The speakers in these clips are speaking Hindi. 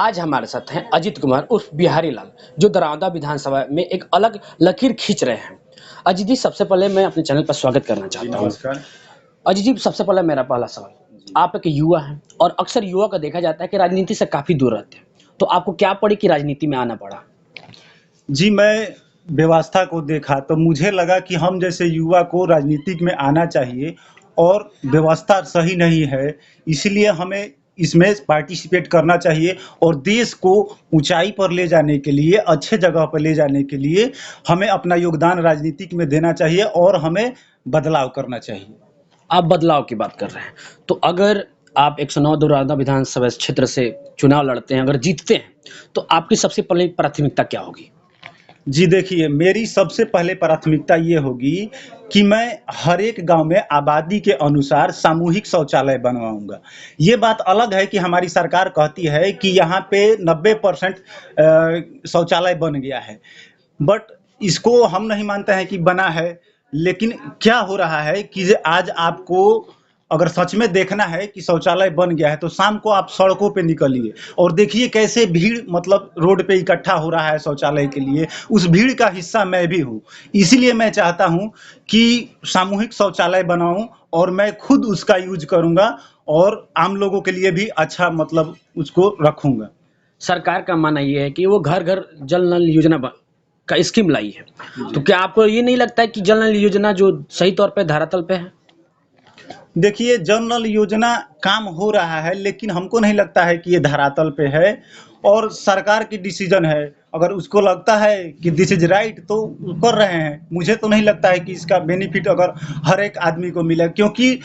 आज हमारे साथ हैं अजित कुमार उर्फ बिहारी लाल, जो दरौंदा विधानसभा में एक अलग लकीर खींच रहे हैं। अजित जी, सबसे पहले मैं अपने चैनल पर स्वागत करना जी चाहता हूँ। नमस्कार। अजित जी, सबसे पहले मेरा पहला सवाल, जी। आप एक युवा हैं और अक्सर युवा का देखा जाता है कि राजनीति से काफ़ी दूर रहते हैं। तो आपको क्या पड़ी कि राजनीति में आना पड़ा? जी, मैं व्यवस्था को देखा तो मुझे लगा कि हम जैसे युवा को राजनीतिक में आना चाहिए और व्यवस्था सही नहीं है, इसलिए हमें इसमें पार्टिसिपेट करना चाहिए और देश को ऊँचाई पर ले जाने के लिए, अच्छे जगह पर ले जाने के लिए हमें अपना योगदान राजनीतिक में देना चाहिए और हमें बदलाव करना चाहिए। आप बदलाव की बात कर रहे हैं। तो अगर आप 109 दरौंदा विधानसभा क्षेत्र से चुनाव लड़ते हैं, अगर जीतते हैं, तो आपकी सबसे पहली प्राथमिकता क्या होगी? जी देखिए, मेरी सबसे पहले प्राथमिकता ये होगी कि मैं हर एक गाँव में आबादी के अनुसार सामूहिक शौचालय बनवाऊँगा। ये बात अलग है कि हमारी सरकार कहती है कि यहाँ पे 90% शौचालय बन गया है। बट इसको हम नहीं मानते हैं कि बना है, लेकिन क्या हो रहा है कि आज आपको अगर सच में देखना है कि शौचालय बन गया है, तो शाम को आप सड़कों पे निकलिए और देखिए कैसे भीड़ मतलब रोड पे इकट्ठा हो रहा है शौचालय के लिए। उस भीड़ का हिस्सा मैं भी हूँ। इसीलिए मैं चाहता हूँ कि सामूहिक शौचालय बनाऊँ और मैं खुद उसका यूज़ करूँगा और आम लोगों के लिए भी अच्छा मतलब उसको रखूँगा। सरकार का मानना ये है कि वो घर-घर जल नल योजना का स्कीम लाई है। तो जी। क्या आपको ये नहीं लगता है कि जल नल योजना जो सही तौर पे धरातल पे है? देखिए, जन नल योजना काम हो रहा है, लेकिन हमको नहीं लगता है कि ये धरातल पे है और सरकार की डिसीजन है। अगर उसको लगता है कि दिस इज़ राइट तो वो कर रहे हैं। मुझे तो नहीं लगता है कि इसका बेनिफिट अगर हर एक आदमी को मिले, क्योंकि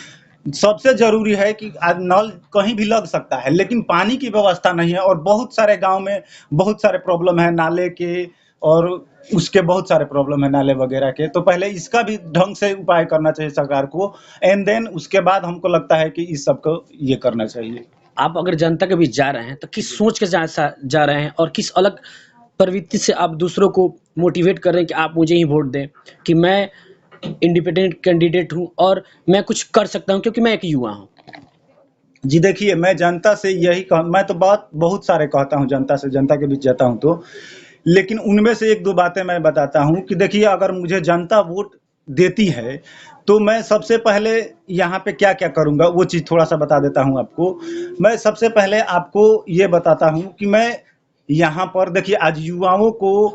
सबसे ज़रूरी है कि आज नल कहीं भी लग सकता है, लेकिन पानी की व्यवस्था नहीं है और बहुत सारे गाँव में बहुत सारे प्रॉब्लम है नाले के और उसके बहुत सारे प्रॉब्लम है नाले वगैरह के। तो पहले इसका भी ढंग से उपाय करना चाहिए सरकार को एंड देन उसके बाद हमको लगता है कि इस सब को ये करना चाहिए। आप अगर जनता के बीच जा रहे हैं, तो किस सोच के जा रहे हैं और किस अलग प्रवृत्ति से आप दूसरों को मोटिवेट कर रहे हैं कि आप मुझे ही वोट दें, कि मैं इंडिपेंडेंट कैंडिडेट हूँ और मैं कुछ कर सकता हूँ क्योंकि मैं एक युवा हूँ? जी देखिए, मैं जनता से यही मैं तो बहुत सारे कहता हूँ जनता से, जनता के बीच जाता हूँ तो। लेकिन उनमें से 1-2 बातें मैं बताता हूँ कि देखिए, अगर मुझे जनता वोट देती है, तो मैं सबसे पहले यहाँ पे क्या-क्या करूँगा, वो चीज़ थोड़ा-सा बता देता हूँ आपको। मैं सबसे पहले आपको ये बताता हूँ कि मैं यहाँ पर देखिए आज युवाओं को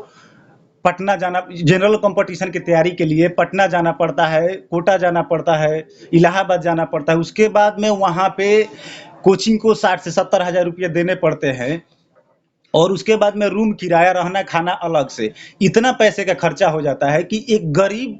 पटना जाना जनरल कॉम्पिटिशन की तैयारी के लिए पटना जाना पड़ता है, कोटा जाना पड़ता है, इलाहाबाद जाना पड़ता है। उसके बाद में वहाँ पे कोचिंग को 60 से 70 हज़ार रुपये देने पड़ते हैं और उसके बाद में रूम किराया, रहना, खाना अलग से। इतना पैसे का खर्चा हो जाता है कि एक गरीब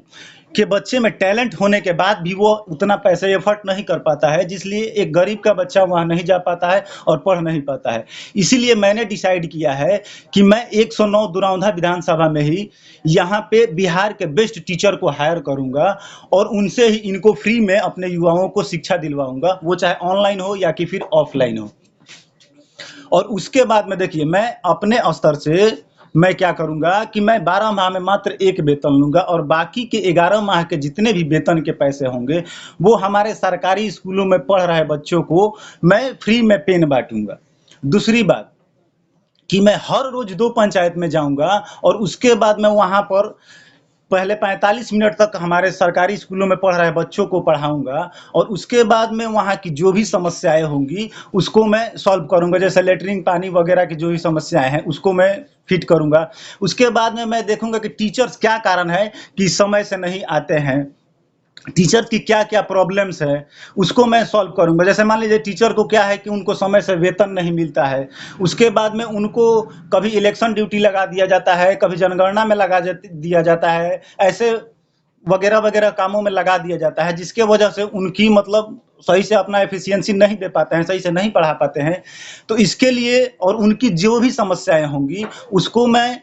के बच्चे में टैलेंट होने के बाद भी वो उतना पैसे एफर्ट नहीं कर पाता है, जिसलिए एक गरीब का बच्चा वहाँ नहीं जा पाता है और पढ़ नहीं पाता है। इसीलिए मैंने डिसाइड किया है कि मैं 109 दरौंदा विधानसभा में ही यहाँ पे बिहार के बेस्ट टीचर को हायर करूँगा और उनसे ही इनको फ्री में अपने युवाओं को शिक्षा दिलवाऊँगा, वो चाहे ऑनलाइन हो या कि फिर ऑफलाइन हो। और उसके बाद में देखिए, मैं अपने स्तर से मैं क्या करूँगा कि मैं 12 माह में मात्र 1 वेतन लूँगा और बाकी के 11 माह के जितने भी वेतन के पैसे होंगे, वो हमारे सरकारी स्कूलों में पढ़ रहे बच्चों को मैं फ्री में पेन बाँटूँगा। दूसरी बात कि मैं हर रोज़ 2 पंचायत में जाऊँगा और उसके बाद मैं वहाँ पर पहले 45 मिनट तक हमारे सरकारी स्कूलों में पढ़ रहे बच्चों को पढ़ाऊँगा और उसके बाद में वहाँ की जो भी समस्याएँ होंगी, उसको मैं सॉल्व करूँगा। जैसे लैट्रिन पानी वगैरह की जो भी समस्याएँ हैं, उसको मैं फिट करूँगा। उसके बाद में मैं देखूँगा कि टीचर्स क्या कारण है कि समय से नहीं आते हैं। टीचर की क्या-क्या प्रॉब्लम्स है, उसको मैं सॉल्व करूँगा। जैसे मान लीजिए टीचर को क्या है कि उनको समय से वेतन नहीं मिलता है। उसके बाद में उनको कभी इलेक्शन ड्यूटी लगा दिया जाता है, कभी जनगणना में लगा दिया जाता है। ऐसे वगैरह-वगैरह कामों में लगा दिया जाता है, जिसके वजह से उनकी मतलब सही से अपना एफिशिएंसी नहीं दे पाते हैं, सही से नहीं पढ़ा पाते हैं। तो इसके लिए और उनकी जो भी समस्याएँ होंगी, उसको मैं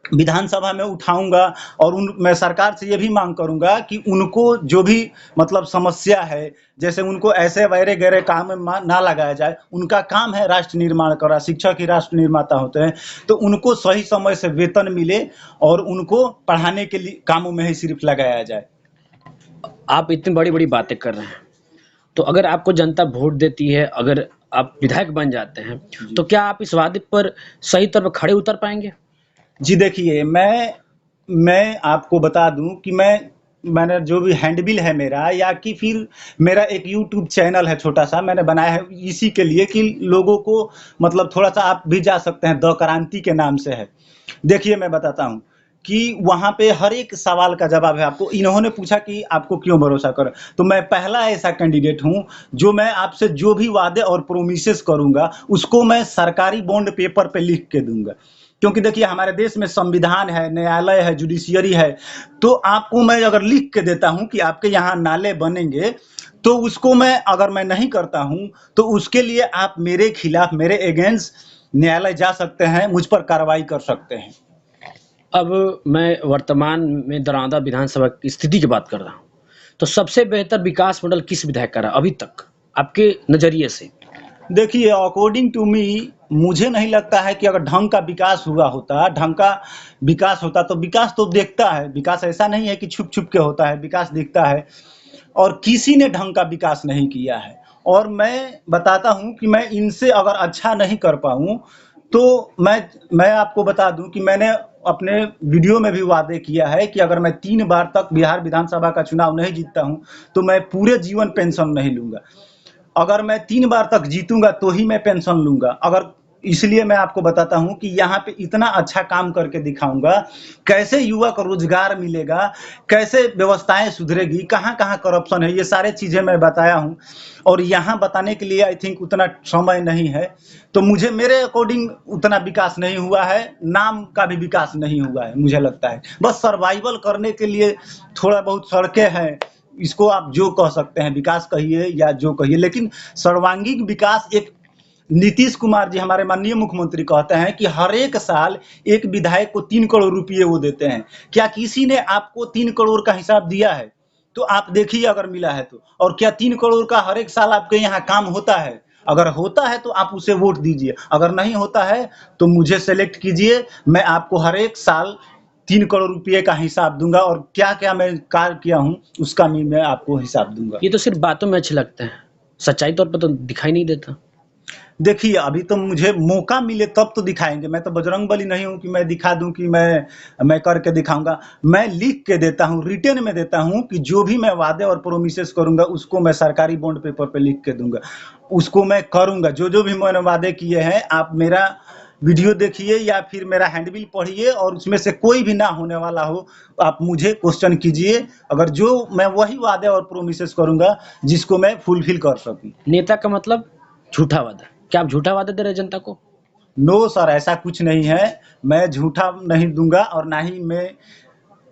विधानसभा में उठाऊँगा और मैं सरकार से ये भी माँग करूँगा कि उनको जो भी मतलब समस्या है, जैसे उनको ऐसे वैरे-गैरे काम में ना लगाया जाए। उनका काम है राष्ट्र निर्माण करना, शिक्षक ही राष्ट्र निर्माता होते हैं। तो उनको सही समय से वेतन मिले और उनको पढ़ाने के लिए कामों में ही सिर्फ़ लगाया जाए। आप इतनी बड़ी-बड़ी बातें कर रहे हैं, तो अगर आपको जनता वोट देती है, अगर आप विधायक बन जाते हैं, जी। तो क्या आप इस वादे पर सही तौर पर खड़े उतर पाएँगे? जी देखिए, मैं आपको बता दूँ कि मैंने जो भी हैंडबिल है मेरा या कि फिर मेरा एक यूट्यूब चैनल है छोटा-सा मैंने बनाया है इसी के लिए कि लोगों को मतलब थोड़ा-सा आप भी जा सकते हैं, द क्रांति के नाम से है। देखिए मैं बताता हूँ कि वहाँ पे हर एक सवाल का जवाब है आपको। इन्होंने पूछा कि आपको क्यों भरोसा करें? तो मैं पहला ऐसा कैंडिडेट हूँ, जो मैं आपसे जो भी वादे और प्रोमिसेस करूँगा, उसको मैं सरकारी बॉन्ड पेपर पे लिख के दूँगा। क्योंकि देखिए हमारे देश में संविधान है, न्यायालय है, जुडिशियरी है, तो आपको मैं अगर लिख के देता हूँ कि आपके यहाँ नाले बनेंगे, तो उसको अगर मैं नहीं करता हूँ, तो उसके लिए आप मेरे खिलाफ, मेरे अगेंस्ट न्यायालय जा सकते हैं, मुझ पर कार्रवाई कर सकते हैं। अब मैं वर्तमान में दरौंदा विधानसभा की स्थिति की बात कर रहा हूँ। तो सबसे बेहतर विकास मॉडल किस विधायक का रहा अभी तक, आपके नज़रिए से? देखिए अकॉर्डिंग टू मी मुझे नहीं लगता है कि अगर ढंग का विकास हुआ होता, ढंग का विकास होता तो विकास तो दिखता है, विकास ऐसा नहीं है कि छुप-छुप के होता है, विकास दिखता है और किसी ने ढंग का विकास नहीं किया है। और मैं बताता हूँ कि मैं इनसे अगर अच्छा नहीं कर पाऊँ, तो मैं आपको बता दूँ कि मैंने अपने वीडियो में भी वादे किया है कि अगर मैं 3 बार तक बिहार विधानसभा का चुनाव नहीं जीतता हूँ, तो मैं पूरे जीवन पेंशन नहीं लूँगा। अगर मैं 3 बार तक जीतूँगा तो ही मैं पेंशन लूँगा। अगर इसलिए मैं आपको बताता हूँ कि यहाँ पे इतना अच्छा काम करके दिखाऊँगा, कैसे युवा को रोज़गार मिलेगा, कैसे व्यवस्थाएँ सुधरेगी, कहाँ-कहाँ करप्शन है, ये सारी चीज़ें मैं बताया हूँ। और यहाँ बताने के लिए आई थिंक उतना समय नहीं है। तो मुझे मेरे अकॉर्डिंग उतना विकास नहीं हुआ है, नाम का भी विकास नहीं हुआ है, मुझे लगता है। बस सर्वाइवल करने के लिए थोड़ा बहुत सड़कें हैं, इसको आप जो कह सकते हैं, विकास कहिए या जो कहिए, लेकिन सर्वांगीण विकास एक नीतीश कुमार जी हमारे माननीय मुख्यमंत्री कहते हैं कि हर एक साल एक विधायक को 3 करोड़ रुपए वो देते हैं। क्या किसी ने आपको 3 करोड़ का हिसाब दिया है? तो आप देखिए अगर मिला है तो। और क्या 3 करोड़ का हर एक साल आपके यहाँ काम होता है? अगर होता है तो आप उसे वोट दीजिए, अगर नहीं होता है तो मुझे सेलेक्ट कीजिए, मैं आपको हर एक साल 3 करोड़ रुपए का हिसाब दूँगा और क्या-क्या मैं कार्य किया हूँ, उसका भी मैं आपको हिसाब दूँगा। ये तो सिर्फ़ बातों में अच्छे लगते हैं, सच्चाई तौर पर तो दिखाई नहीं देता। देखिए, अभी तो मुझे मौका मिले तब तो दिखाएँगे, मैं तो बजरंगबली नहीं हूँ कि मैं दिखा दूँ कि मैं करके दिखाऊँगा। मैं लिख के देता हूँ, रिटेन में देता हूँ कि जो भी मैं वादे और प्रोमिसेस करूँगा, उसको मैं सरकारी बॉन्ड पेपर पे लिख के दूँगा। उसको मैं करूँगा, जो-जो भी मैंने वादे किए हैं, आप मेरा वीडियो देखिए या फिर मेरा हैंडबिल पढ़िए और उसमें से कोई भी ना होने वाला हो, आप मुझे क्वेश्चन कीजिए। अगर जो मैं वही वादे और प्रोमिसेस करूँगा, जिसको मैं फुलफिल कर सकूँ। नेता का मतलब झूठा वादा। क्या आप झूठा वादा दे रहे हैं जनता को? नो सर ऐसा कुछ नहीं है। मैं झूठा नहीं दूँगा और ना ही मैं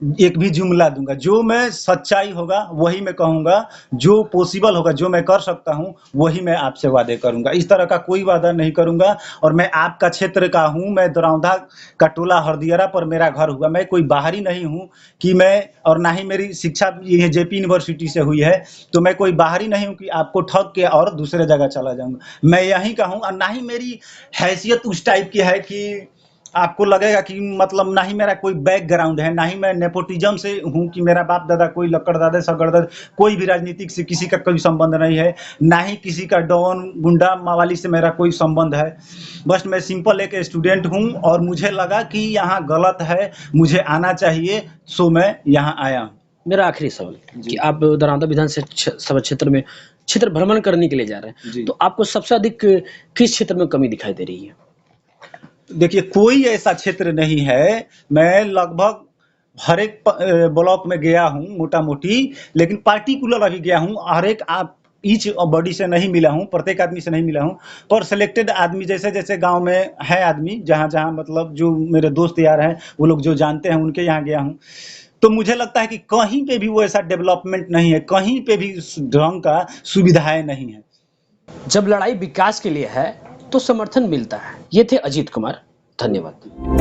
एक भी जुमला दूँगा। जो मैं सच्चाई होगा वही मैं कहूँगा, जो पॉसिबल होगा, जो मैं कर सकता हूँ, वही मैं आपसे वादे करूँगा। इस तरह का कोई वादा नहीं करूँगा और मैं आपका क्षेत्र का हूँ, मैं दरौंधा का टोला हरदियरा पर मेरा घर हुआ। मैं कोई बाहरी नहीं हूँ कि मैं और ना ही मेरी शिक्षा ये जेपी यूनिवर्सिटी से हुई है, तो मैं कोई बाहरी नहीं हूँ कि आपको ठग के और दूसरे जगह चला जाऊँगा। मैं यहीं का हूँ और ना ही मेरी हैसियत उस टाइप की है कि आपको लगेगा कि मतलब ना ही मेरा कोई बैकग्राउंड है, ना ही मैं नेपोटिज़्म से हूँ कि मेरा बाप-दादा कोई लक्कड़दादा, सगड़दादा कोई भी राजनीतिक से किसी का कोई संबंध नहीं है, ना ही किसी का डॉन, गुंडा, मवाली से मेरा कोई संबंध है। बस मैं सिंपल एक स्टूडेंट हूँ और मुझे लगा कि यहाँ गलत है, मुझे आना चाहिए, सो मैं यहाँ आया हूँ। मेरा आखिरी सवाल कि जी, आप दरौंदा विधान से सभा क्षेत्र में क्षेत्र भ्रमण करने के लिए जा रहे हैं, जी। तो आपको सबसे अधिक किस क्षेत्र में कमी दिखाई दे रही है? देखिए कोई ऐसा क्षेत्र नहीं है, मैं लगभग हर एक ब्लॉक में गया हूँ मोटा-मोटी, लेकिन पार्टिकुलर अभी गया हूँ, हर एक आप ईच बॉडी से नहीं मिला हूँ, प्रत्येक आदमी से नहीं मिला हूँ, पर सिलेक्टेड आदमी जैसे-जैसे गाँव में है आदमी, जहाँ-जहाँ मतलब जो मेरे दोस्त यार हैं, वो लोग जो जानते हैं, उनके यहाँ गया हूँ। तो मुझे लगता है कि कहीं पे भी वो ऐसा डेवलपमेंट नहीं है, कहीं पे भी स ढंग का सुविधाएँ नहीं है। जब लड़ाई विकास के लिए है, तो समर्थन मिलता है। ये थे अजीत कुमार, धन्यवाद।